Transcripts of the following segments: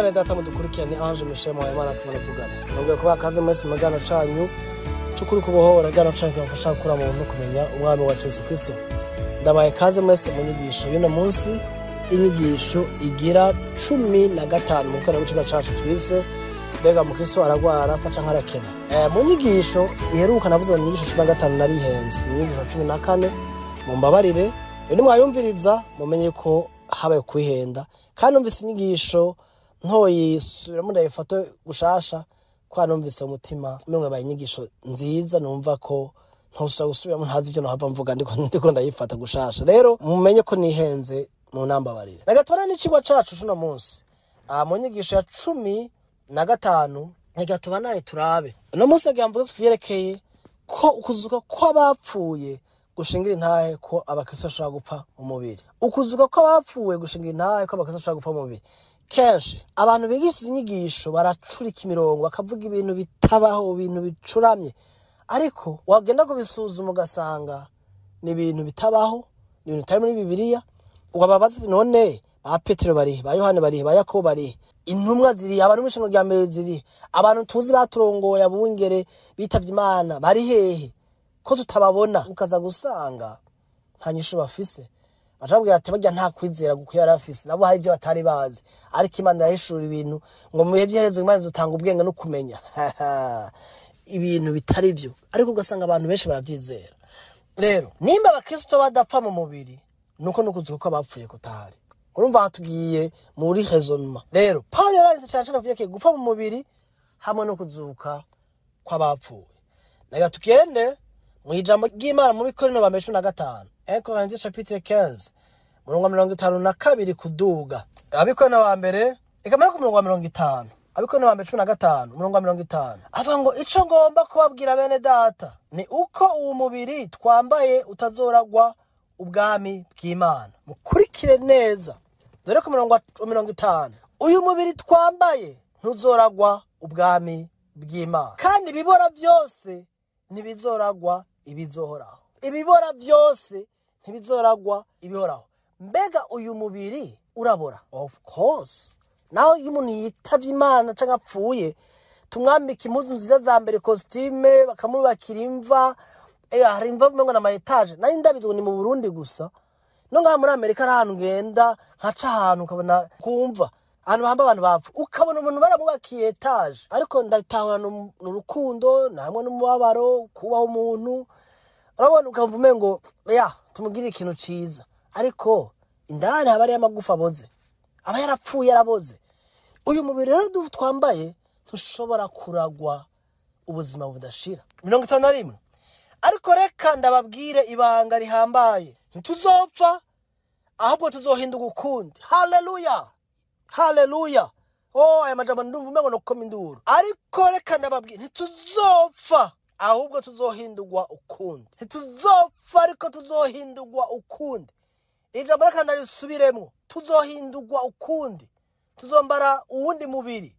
bene data mudukurikirane anje mishemo y'Imana kumuvugana nubwo kuba kaze mwese magana canyu cukuri kubohora gana canyu bafasha kura mu no kumenya umwami wa Yesu Kristo. Ndabaye kaze mwese mu nyigisho y'uno munsi, inyigisho igira 15 mu kana w'ikiga cacu twise mbega mu Kristo aragwara faca ARAKENA. Mu nyigisho iheruka navuze mu nyigisho 15 narihenze, mu nyigisho 14 mu mbabarire ni mwayumviriza mumenye ko habaye kwihenda kandi numvise inyigisho ntoyisubira mu ndayifato gushasha kwa numvise umutima mwe bayinyigisho nziza numva ko ntosa gusubira mu ntazi ibyo nahava mvuga ndiko ndayifata gushasha. Rero mumenye ko nihenze mu nambabarire. Nagatwara n'icigwa cacu cuno munsi mu nyigisho ya 15 nigatuba naye turabe no munsi agamvuga tuvyerekeye ko ukuzuka kw'abapfuye gushingira intahe ko abakristo bashobora gupfa mu mubiri. Ukuzuka kw'abapfuye gushingira intahe ko abakristo bashobora gupfa mu mubiri. Kenshi abantu bigisha inyigisho baracurika imirongo bakavuga ibintu bitabaho, ibintu bicuramye, ariko wagenda kubisuzuma ugasanga ni ibintu bitabaho, ni ibintu bitari muri Bibiliya. Ugababaza none ba Petero bari, ba Yohane bari, ba Yakobo bari, intumwa ziri, abantu mishingo rya mbere ziri, abantu tuzi baturongoye abungere bitavye Imana bari hehe ko tutababona? Ukaza gusanga nta nyisho bafise. Bacabwira ati bajya nta kwizera guko yarafise, nabo hari ibyo batari bazi, ariko Imana yahishura ibintu ngo mu byeherezo Imana zutanga ubwenge no kumenya ibintu bitari byo, ariko ugasanga abantu benshi barabyizera. Rero nimba abakristo badapfa mu mubiri nuko nukuzuka ko abapfuye kutahari. Urumva hatugiye muri raisonnement. Rero Paul yaranze cyane avuye ko gupfa mu mubiri hamwe no kuzuka kw'abapfuye. Naga tukende mu ijambo ry'Imana muri Korino 15 Corinthiens chapitre 15 murongo 52 kuduga. Abikorana ba mbere ikamara ku murongo 50. Abikorana ba 15 murongo 50 avuga ngo ico ngomba kubabwira bene data ni uko uwo mubiri twambaye utazoragwa ubwami bw'Imana. Mukurikire neza dore ku murongo 50 uyu mubiri twambaye ntuzoragwa ubwami bw'Imana, kandi ibibora byose ntibizoragwa ibizohoraho. Ibibora byose ntibizoragwa ibihoraho. Mbega uyu mubiri urabora? Of course. Naho iyo umuntu yitavye Imana canke apfuye tumwambika impuzu nziza za mbere, costume, bakamubakira imva, hari imva mwengo na maetage. Nari ndabizwe ni mu Burundi gusa, no ngaha muri Amerika ari ahantu ngenda nkaca ahantu ukabona kumva ahantu hamba abantu bapfu, ukabona umuntu baramubakiye etage, ariko ndatahura n'urukundo namwe n'umubabaro kubaho umuntu. Urabona ukamva umengo ya tumugirira ikintu ciza, ariko indani habari y'amagufa aboze, aba yarapfuye yaraboze. Uyu mubiri rero twambaye tushobora kuragwa ubuzima budashira. 51 ariko reka ndababwire ibanga rihambaye, ntituzopfa ahubwo tuzohinduka ukundi. Haleluya, haleluya. Aya majambo ndumva umengo nokoma induru, ariko reka ndababwire ntituzopfa ahubwo tuzohindurwa ukundi. Ntituzopfa ariko tuzohindurwa ukundi. Ijambo reka ndarisubiremo, tuzohindurwa ukundi, tuzombara uwundi mubiri.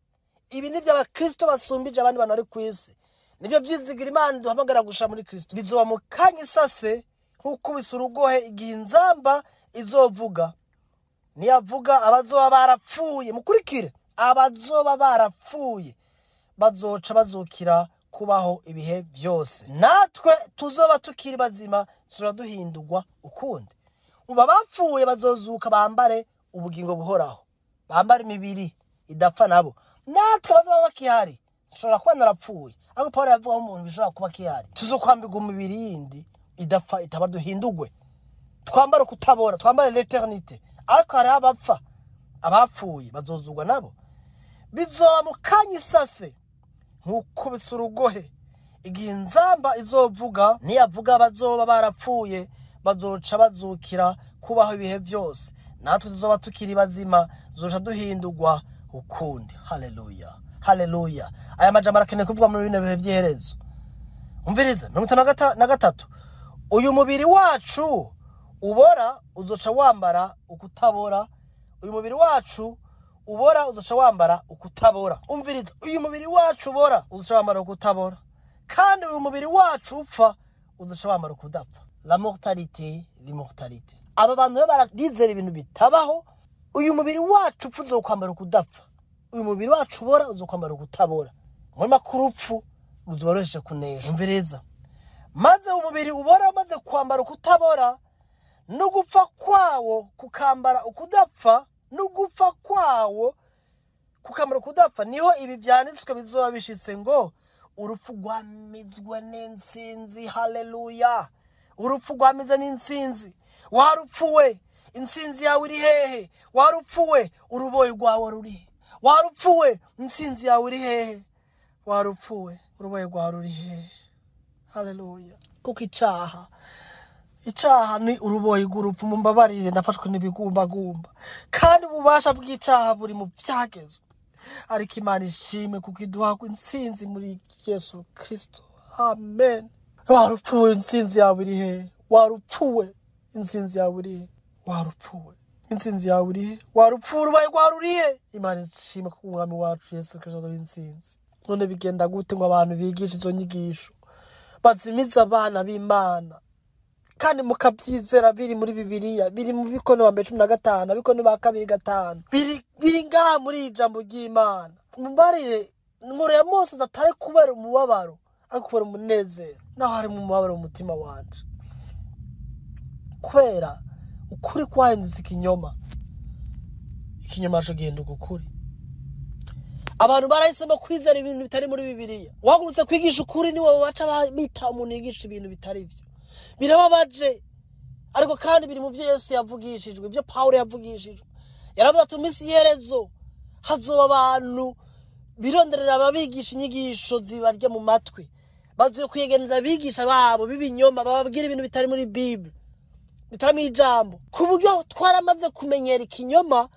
Ibi ni bya abakristo basumbije abandi bantu ari kwisi, nivyo byizigira Imana duhamagara gusha muri Kristo. Bizoba mu kanya isase nk'ukubisa urugohe igihe inzamba izovuga. Niyavuga abazoba barapfuye, mukurikire, abazoba barapfuye bazoca bazukira kubaho ibihe byose. Natwe tuzoba tukiri bazima turaduhindurwa ukundi. Umva bapfuye bazozuka bambare ubugingo buhoraho, bambare imibiri idapfa nabo. Natwe bazoba bakihari dushobora kuba narapfuye, ariko Paul yavuga umuntu bishobora kuba kihari, tuzokwambirwa umubiri yindi idapfa itaba duhindurwe, twambare kutabora, twambare l'éternité. Ariko hari abapfa, abapfuye bazozugwa nabo. Bizoba mu kanya isase nk'ukubisa urugohe igihe inzamba izovuga. Niyavuga abazoba barapfuye bazoca bazukira kubaho ibihe byose. Natwe tuzoba tukiri bazima tuzoca duhindurwa ukundi. Haleluya, haleluya. Aya majambo arakeneye kuvuga muri bino bihe by'iherezo. Umvirize 53 uyu mubiri wacu ubora uzoca wambara ukutabora. Uyu mubiri wacu ubora uzoca wambara ukutabora. Umvirize, uyu mubiri wacu ubora uzoca wambara ukutabora, kandi uyu mubiri wacu upfa uzoca wambara ukudapfa. La mortalité, l'immortalité. Aba bantu barizera ibintu bitabaho. Uyu mubiri wacu upfuze kwambara ukudapfa, uyu mubiri wacu ubora uzokwambara ukutabora mwema kurupfu ruzoreshe kunesha umvereza maze umubiri ubora maze kwambara ukutabora no gupfa kwawo kukambara ukudapfa no gupfa kwawo kukambara ukudapfa niho ibi byanditswe bizoba bishitse ngo urupfu rwamizwe n'insinzi haleluya urupfu rwamize n'insinzi warupfuwe insinzi yawe iri hehe warupfuwe uruboyi rwawe ruri warupfuwe insinzi yawe iri hehe warupfuwe uruboyi rwawe ruri hehe haleluya kuko icaha ni uruboyi rw'urupfu mumbabarire ndafashwe n'ibigumbagumba kandi ububasha bw'icaha buri mu byagezwe ariko Imana ishimwe kuko iduha insinzi muri Yesu Kristo amen warupfuwe insinzi yawe iri hehe warupfuwe insinzi yawe iri hehe warupfuwe insinzi yawe iri hehe warupfuwe uruboyi rwawe ruri hehe Imana ishimwe kuko umwami wacu Yesu Kristo aduha insinzi none bigenda gute ngo abantu bigisha izo nyigisho bazimiza abana b'Imana kandi mukabyizera biri muri Bibiliya biri mu bikono wa 15 bikono ba 2:5 biri ngaha muri ijambo ry'Imana mumbarire nkuru ya Mose zatare kubera umubabaro ariko kubera umunezero naho hari mu mubabaro umutima wanje kubera ukuri kwahindutse ikinyoma cyo genda ukuri abantu barahisemo kwizera ibintu bitari muri Bibiliya wagurutse kwigisha ukuri ni wowe baca bita umuntu yigisha ibintu bitari byo birababaje ariko kandi biri mu byo Yesu yavugishijwe ibyo Paulo yavugishijwe yaravuze ati umisi yerezo hazoba abantu bironderera ababigisha inyigisho zibarya mu matwi bazuye kwigenza abigisha babo bibinyoma bababwira ibintu bitari muri Bible bitari mu ijambo kuburyo twaramaze kumenyera ikinyoma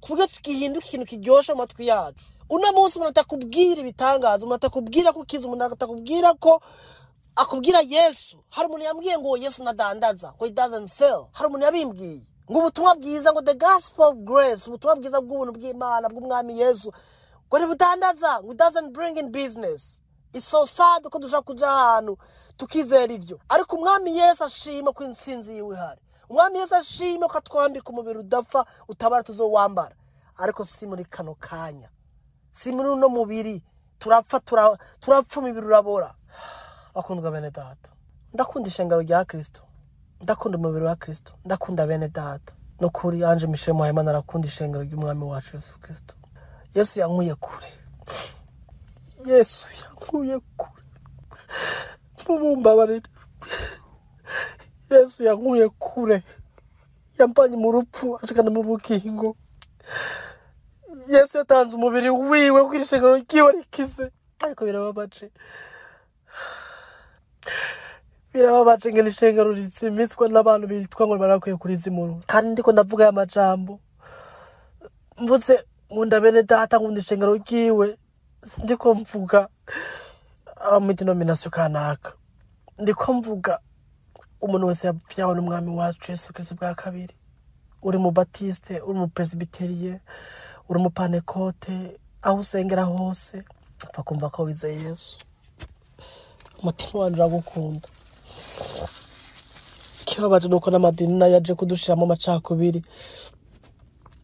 kuburyo tukihinduka ikintu kiryosha mu matwi yacu una munsi umuntu atakubwira ibitangaza umuntu atakubwira ko kiza umuntu atakubwira ko akubwira Yesu hari umuntu yambwiye ngo Yesu nadandaza ngo he doesn't sell hari umuntu yabimbwiye ngo ubutumwa bwiza ngo the gospel of grace ubutumwa bwiza bw'ubuntu bw'Imana bw'umwami Yesu ngo ntibudandaza ngo doesn't bring in business it's so sad ko dushaka kuja ahantu tukizera ivyo ariko umwami Yesu ashima ko insinzi yiwe hari umwami Yesu ashima ko atwambika umubiri udapfa utabara tuzowambara ariko si muri kano kanya si muri uno mubiri turapfa umubiri urabora bakundwa bene data ndakunda ishengero rya Kristo ndakunda umubiri wa Kristo ndakunda bene data no kuri anje mishemo Imana arakunda ishengero ry'umwami wacu Yesu Kristo Yesu yankuye kure Yesu yankuye kure mumbabarire Yesu yankuye kure yampanye mu rupfu ashikana mu bukingo Yesu yatanze umubiri wiwe kugira ishengero ryiwe rikize ariko birababaje ngene ishengero ritsimitswa n'abantu bitwa ngo barakwiye kurizimura kandi ndiko ndavuga ya majambo mvuze nkunda bene data nkunda ishengero ryiwe ndiko mvuga mu denomination kanaka ndiko mvuga umuntu wese yapfyawe n'umwami wacu Yesu Kristo bwa kabiri uri mu Baptiste uri mu Presbyterian uri mu Panekote aho usengera hose bakumva ko wizeye Yesu umutima wanje uragukunda kibabaje nuko n'amadini nayo yaje kudushiramo amacakubiri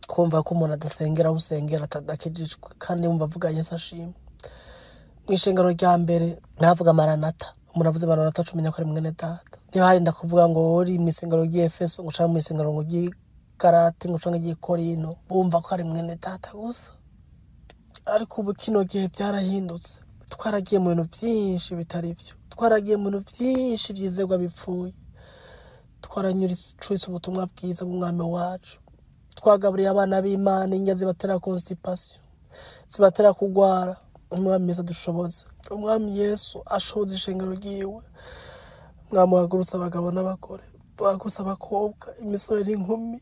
kumva ko umuntu adasengera usengera atadakijijwe kandi umva avuga Yesu ashimwe mwishengero rya mbere navuga Maranatha umuntu avuze Maranatha cumenya ko ari mwene data niba hari ndakuvuga ngo uri misengero ry'Efeso ngo cyangwa misengero ngo ry'Ikarate ngo cyangwa ry'Ikorino bumva ko ari mwene data gusa ariko ubu kino gihe byarahindutse twaragiye mu bintu byinshi bitari byo twaragiye mu bintu byinshi byizegwa bipfuye twaranyuritse ubutumwa bwiza bw'umwami wacu twagaburiye abana b'Imana injya zibatera constipation zibatera kugwara umwami Yesu dushoboze umwami Yesu ashoboze ishengero ryiwe mwamuhagurutsa abagabo n'abagore bagurutsa abakobwa imisore n'inkumi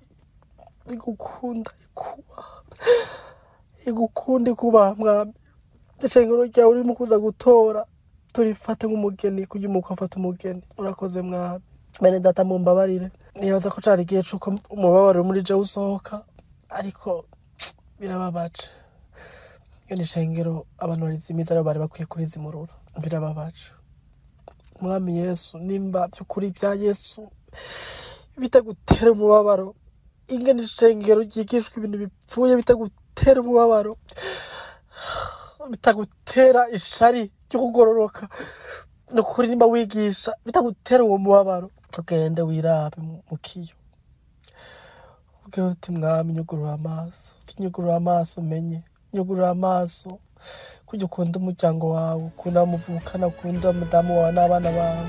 igukunda kuba mwami ishengero ryawe urimo kuza gutora turifate nk'umugeni kugira umuko afata umugeni urakoze mwami bene data mumbabarire nibaza ko cari gihe cuko umubabaro muri je usohoka ariko birababaje ngene shengero abantu barizimiza rero bari bakwiye kurizimurura birababaje mwami Yesu nimba byukuri bya Yesu bitagutera umubabaro ingene shengero ryigishwe ibintu bipfuye bitagutera umubabaro bitagutera ishari ryo kugororoka no kurimba wigisha, bitagutera uwo mubabaro, ugende wirabe mu kiyo. Ubwira uti mwami nyugurura amaso, menye nyugurura amaso, kujya ukunda umuryango wawe, ukunda umuvukana, ukunda umudamu wawe n'abana bawe,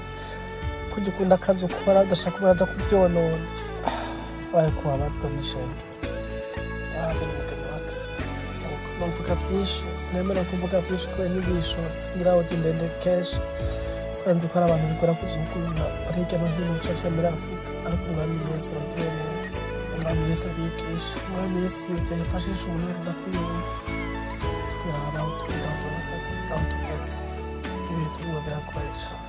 kujya ukunda akazi ukora udashaka umuntu aja kuvyonona. Waye kubabazwa n'ishengero, waze n'umugeni wa Kristo. Mvuga byinshi, sinemera kuvuga byinshi kubera inyigisho siniraho ndende kenshi, nzi ko ari abantu bikora kuzugurura ari hirya no hino ucaca muri Afurika, ariko umwami Yesu aragiye neza, umwami Yesu abigisha, umwami Yesu yafashisha umuntu wese aza kuyumva. Turaba aho tugenda aho tugeze, ibintu turimo biragoye cyane.